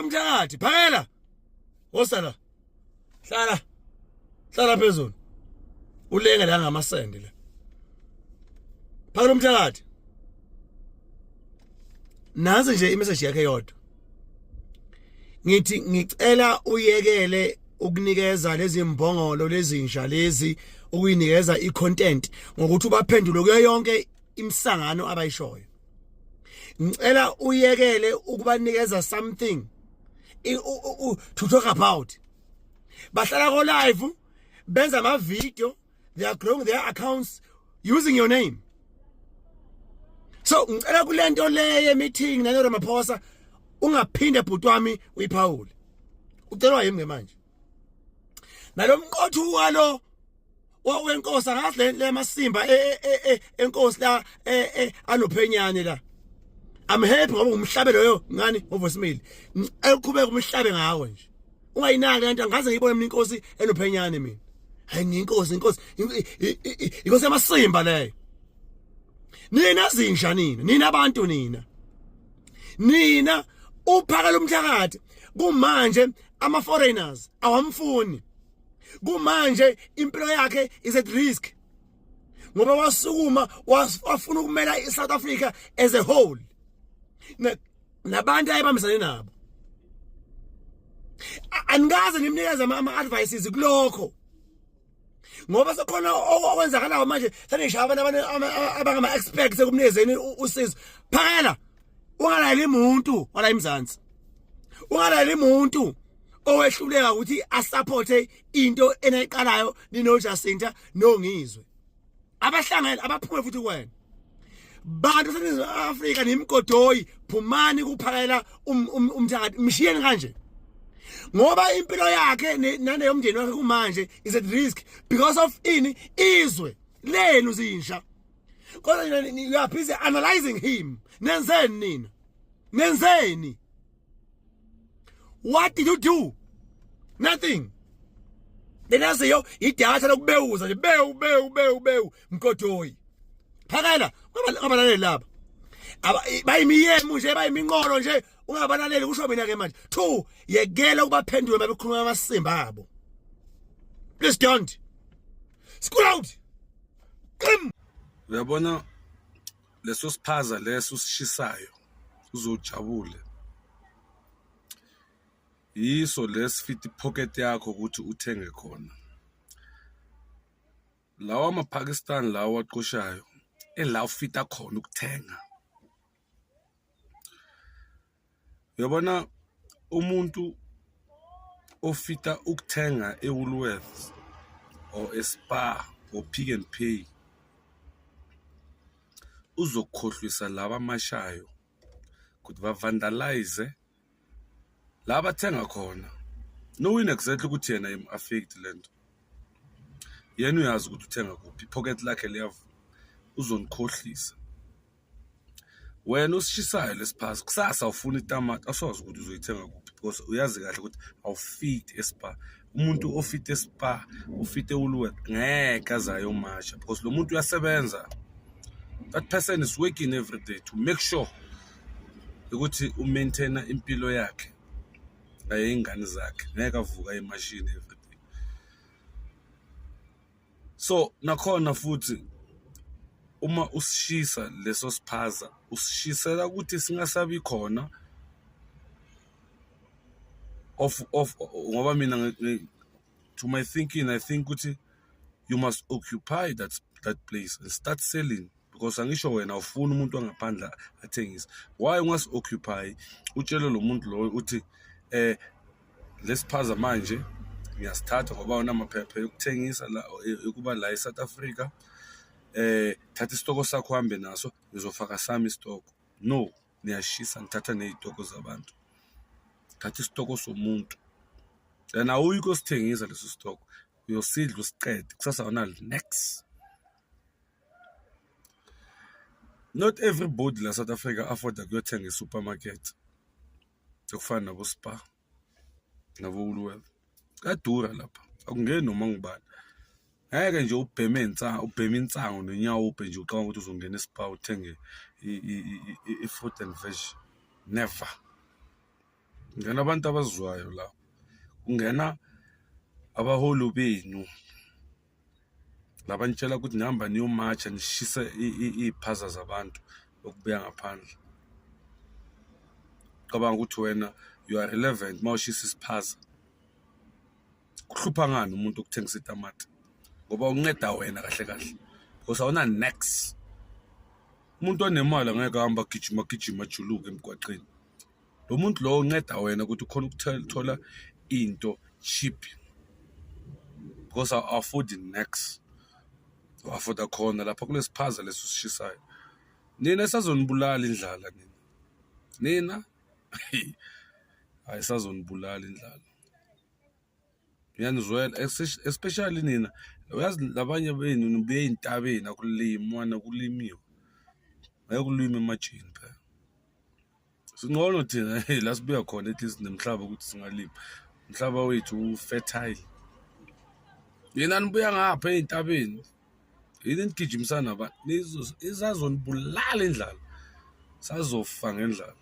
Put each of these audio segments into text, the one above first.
Phakela umthakathi, phakela. Wosala. Hlala phezulu. Ulenge la ngamasende la. Phakela umthakathi. Nazi nje imessage yakhe yodwa. Ngithi ngicela uyekele ukunikeza lezi mbongolo lezinsha lezi ukuyinikeza icontent ngokuthi ubaphendule kuyo yonke imsangano abayishoyo. Ngicela uyekele ukubanikeza something to talk about. Bahlala ko live benza ama video, they are growing their accounts using your name. So ngicela kulento le meeting nalo Ramaphosa ungaphinde bhuti wami uyiphawule. Ucelwa yimi manje. Nalomqothu walo wenkosi angahle le masimba enkosi la anophenyane la. I'm happy ngoba umhlabe loyo ngani ngoVoicemail. Eqhubeka umhlabe ngawe nje. Ungayinaki lento ngaze ngibone mina inkosi enophenyane mina. Hayi inkosi inkosi yamasimba leyo. Nina zinsha nina abantu nina uphakela umthakathi kumanje ama foreigners awamfuni. Kumanje impilo yakhe is at risk. Ngoba wasukuma wafuna ukumela iSouth Africa as a whole. Nabantu ayebambisane nabo. Angaze nimnikeze ama advices kulokho. Ngoba sekhona okwenzakalayo manje sanisha abantu abangama experts ekumnikezeni usizo. Phakela ungalayeli umuntu wala eMzansi. Ungalayeli umuntu owehluleka ukuthi asupporte into enayiqalayo nino Jacinta nongizwe. Abahlangene abaphume futhi kuwena. Bantu seNingizimu Afrika nimgodoyi phumani kuphakela umthakathi mshiyeni kanje. Ngoba impilo yakhe naneyomndeni wakhe kumanje is at risk because of izwe lenu zinsha. Kodwa you are busy analyzing him. Nenzeni nina? Nenzeni? What did you do? Nothing. Lenaziyo idatha lokubewuza nje bewu mgodoyi. Phakela ngabalaleli laba. Bayimiyemu nje bayiminqolo nje ungabalaleli kusho mina ke manje. 2 yekela ukubaphendula mabekhuluma amasimba abo. Please don't. School out. Come. Uyabona leso siphaza leso sishisayo uzojabule. Yiso lesifiti pocket yakho ukuthi uthenge khona. Lawa amaPakistan lawa aqoshayo ela ufita khona ukuthenga. Uyabona umuntu ofita ukuthenga eWoolworths or eSpar or Pick n Pay uzokhohlwisa laba amashayo ukuthi ba vandalize laba thenga khona. Knowing exactly ukuthi yena im affect lento. Yena uyazi ukuthi uthenga kuphi, pocket lakhe liyavu uzonikhohlisa. Wena usishisayo lesiphaza kusasa ufuna itamati asowazi ukuthi uzoyithenga kuphi because uyazi kahle ukuthi awufit eSpar. Umuntu ofit eSpar ufit eWoolworths ngeke azayo masha because lo muntu uyasebenza. That person is working every day to make sure ukuthi maintain impilo yakhe ingane zakhe ngeke avuka emashini every day. So nakhona futhi uma usishisa leso siphaza usishisela ukuthi singasabi khona of ngoba mina to my thinking I think ukuthi you must occupy that place and start selling. Because angisho wena ufuna umuntu angaphandla athengisa. Why ungas occupy utshele lo muntu lo uthi lesiphaza manje ngiyasithatha ngoba unamaphepha yokuthengisa la ukuba la eSouth Africa thatha isitoko sakho hambe naso ngizofaka sami isitoko. No, niyashisa ngithatha nezitoko zabantu. Thatha isitoko somuntu. Yena uyiko sithengisa leso sitoko. Uyosidla usiqede kusasa wona next. Not everybody la South Africa afford ukuyothenga esupermarket. Sekufana nabo Spar nabo Woolworths. Kadura lapha. Akungeni noma ngibani. Ngeke nje ubheme insango nonyawo ubhe nje uqaba ukuthi uzongena eSpar uthenge i fruit and veg. Never. kungena abantu abazwayo la, kungena abaholi benu labanitshela ukuthi nihamba niyomarcha nishise iy'phaza zabantu okubuya ngaphandle. Cabanga ukuthi wena you are relevant mawushisa isiphaza. Kuhlupha ngani umuntu ukuthengisa itamati? Ngoba unceda wena kahle kahle. Because awuna next. Umuntu onemali angeke ahamba gijima juluka emgwaqeni. Lo muntu lo unceda wena ukuthi ukhona ukuthola into cheap. Because I afford next. Afford khona lapha kulesiphaza lesishisayo. Nina esazonibulala indlala nina. Nina ayisazonibulala indlala. Yanizwela especially nina uyazi labanye benu nibuye intabeni akulima nakulimiwe. Ayokulima emajini phela. Singcono thina la sibuya khona ethi sinemhlaba ukuthi singalima. Umhlaba wethu fertile. Yena nibuya ngapha eintabeni. Yini nigijimisana abantu izazonibulala indlala. Sazofa ngendlala.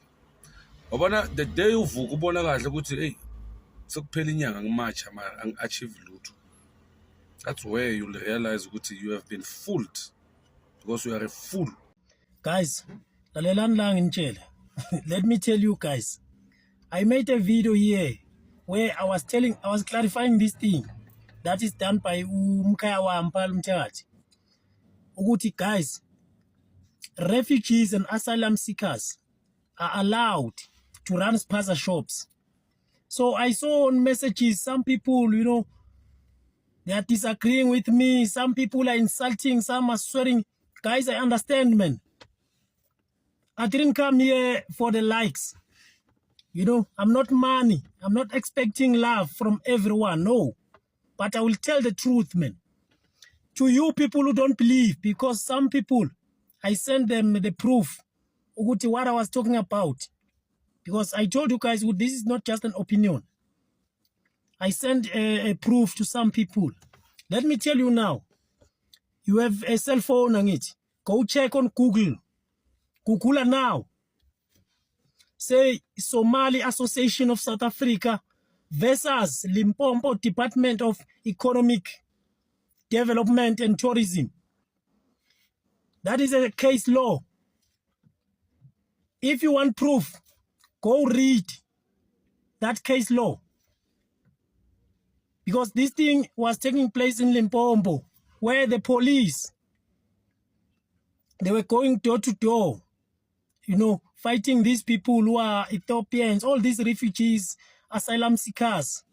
Wabona the day uvuka ubona kahle ukuthi hey sekuphela inyanga ngimatcha angi-achieve lutho. That's where you'll realize ukuthi you have been fooled because you are a fool. Guys, lalelani la ngitshele. Let me tell you guys. I made a video here where I was clarifying this thing that is done by Mkhaya Wampal Mtshakathi. Ukuthi guys, refugees and asylum seekers are allowed to run spaza shops. So I saw on messages some people, you know, they are disagreeing with me. Some people are insulting, some are swearing. Guys, I understand, man. I didn't come here for the likes. You know, I'm not money. I'm not expecting love from everyone, no. But I will tell the truth, man. To you people who don't believe, because some people, I sent them the proof of what I was talking about. Because I told you guys, this is not just an opinion. I sent a proof to some people. Let me tell you now. You have a cell phone on it. Go check on Google. Google it now. Say Somali Association of South Africa versus Limpopo Department of Economic Development and Tourism. That is a case law. If you want proof, go read that case law. Because this thing was taking place in Limpopo, where the police, they were going door to door, you know, fighting these people who are Ethiopians, all these refugees, asylum seekers,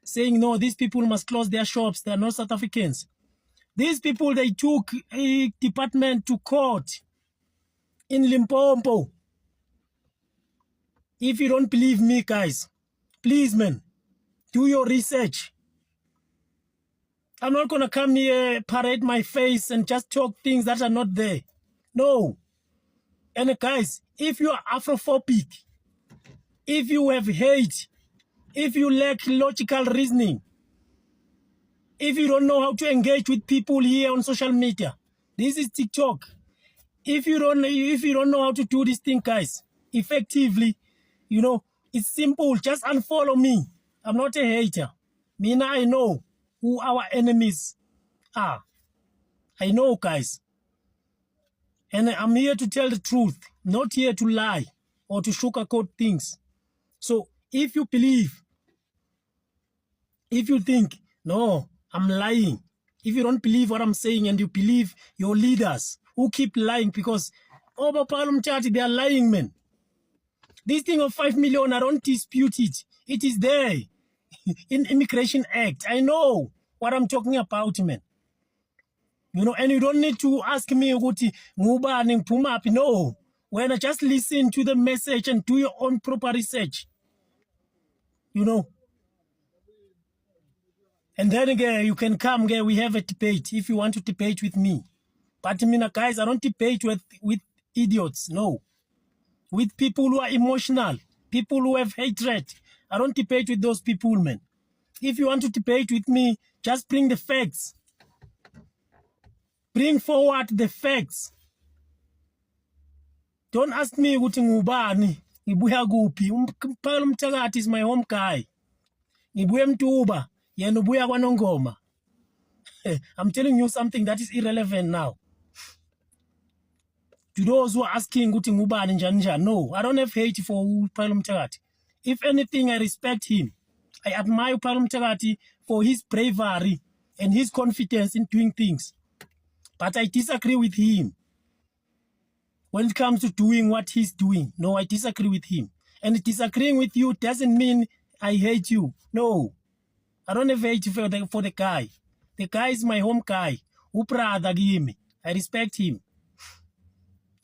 saying, no, these people must close their shops. They are not South Africans. These people, they took a department to court in Limpopo. If you don't believe me, guys, please, man, do your research. I'm not going to come here, parade my face and just talk things that are not there. No. And guys, if you are Afrophobic, if you have hate, if you lack logical reasoning, if you don't know how to engage with people here on social media, this is TikTok. If you don't know how to do this thing, guys, effectively, you know, it's simple. Just unfollow me. I'm not a hater. Mina, I know who our enemies are. I know, guys. And I'm here to tell the truth, not here to lie or to sugarcoat things. So if you believe, if you think, no, I'm lying, if you don't believe what I'm saying and you believe your leaders who keep lying because, oh, they are lying, man. This thing of 5 million, I don't dispute it. It is there in Immigration Act. I know what I'm talking about, man. You know, and you don't need to ask me, no. When I just listen to the message and do your own proper research, you know. And then again, you can come again, we have a debate if you want to debate with me. But I mean, guys, I don't debate with idiots, no. With people who are emotional, people who have hatred. I don't debate with those people, man. If you want to debate with me, just bring the facts. Bring forward the facts. Don't ask me ukuthi ngubani. Ngibuya kuphi? Umphakamela Mthakathi is my home guy. Ngibuya eMtuba, yena ubuya kwaNongoma. I'm telling you something that is irrelevant now. To those who are asking ukuthi ngubani njani njani, no, I don't have hate for umphakamela Mthakathi. If anything, I respect him. I admire umphakamela Mthakathi for his bravery and his confidence in doing things. But I disagree with him when it comes to doing what he's doing. No, I disagree with him. And disagreeing with you doesn't mean I hate you. No, I don't have hate for the guy. The guy is my home guy. Ubrother Gimi. I respect him.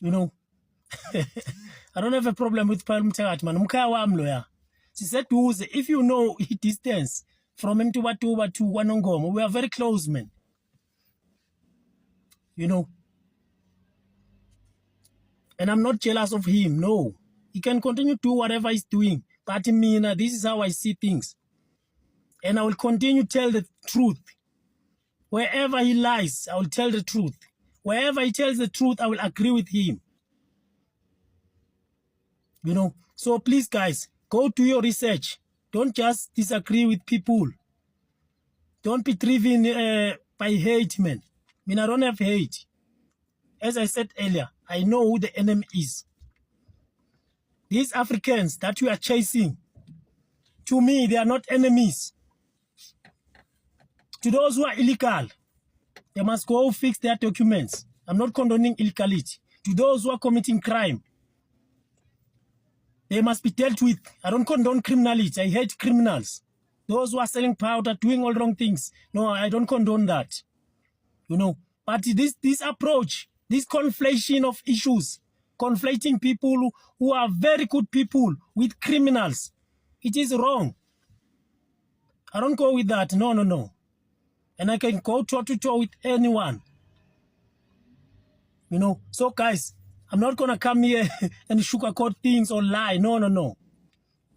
You know, I don't have a problem with Umphakamela Mthakathi, man. Umkhaya wami loya. Siseduze, if you know his distance from Mtuba to KwaNongoma, we are very close, man. You know. And I'm not jealous of him, no. He can continue to do whatever he's doing. But me, this is how I see things. And I will continue to tell the truth. Wherever he lies, I will tell the truth. Wherever he tells the truth, I will agree with him. You know, so please, guys, go do your research. Don't just disagree with people. Don't be driven by hate, man. I mean, I don't have hate. As I said earlier, I know who the enemy is. These Africans that you are chasing, to me, they are not enemies. To those who are illegal, they must go fix their documents. I'm not condoning illegality. To those who are committing crime, they must be dealt with. I don't condone criminality. I hate criminals. Those who are selling powder, doing all wrong things. No, I don't condone that. You know, but this approach, this conflation of issues, conflating people who are very good people with criminals, it is wrong. I don't go with that. No, no, no. And I can go toe to toe with anyone. You know, so guys, I'm not going to come here and sugarcoat things or lie. No, no, no.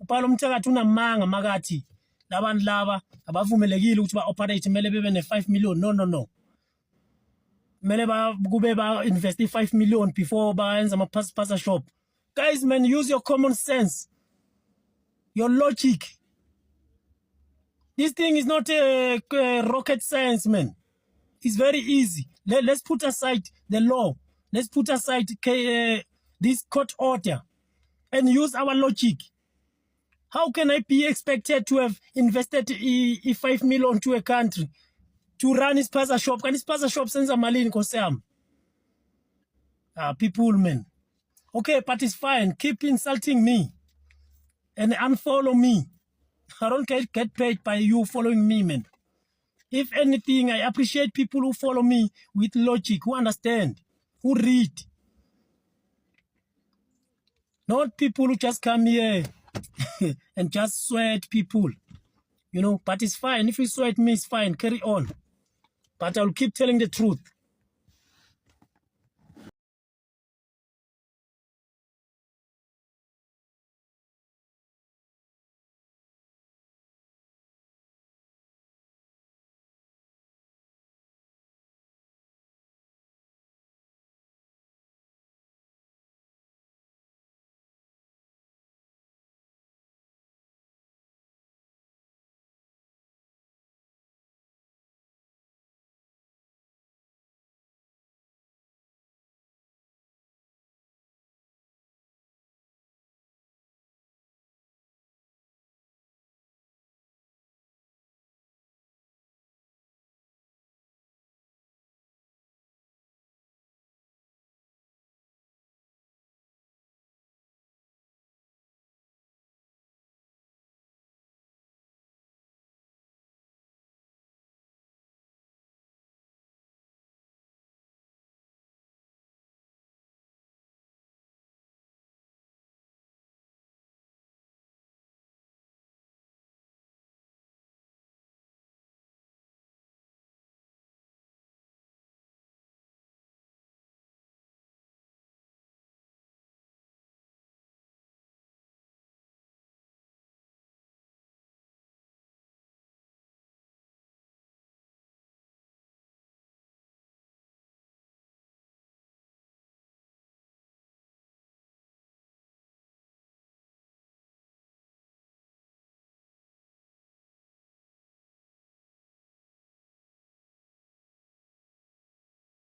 Umphakamela Mthakathi unamanga makathi labantu laba abavumelekile ukuthi ba-operate mele bebe ne-5 million. No, no, no. Mele kube ba-invest i-5 million before bayenza ama-pasa shop. Guys, man, use your common sense. Your logic. This thing is not a rocket science, man. It's very easy. Let's put aside the law. Let's put aside this court order and use our logic. How can I be expected to have invested 5 million to a country to run his pasa shop? Can his pasa shop send a malin kosam? People, man. Okay, but it's fine. Keep insulting me and unfollow me. I don't get paid by you following me, man. If anything, I appreciate people who follow me with logic, who understand, who read. Not people who just come here and just sweat people. You know, but it's fine. If you sweat me, it's fine. Carry on. But I'll keep telling the truth.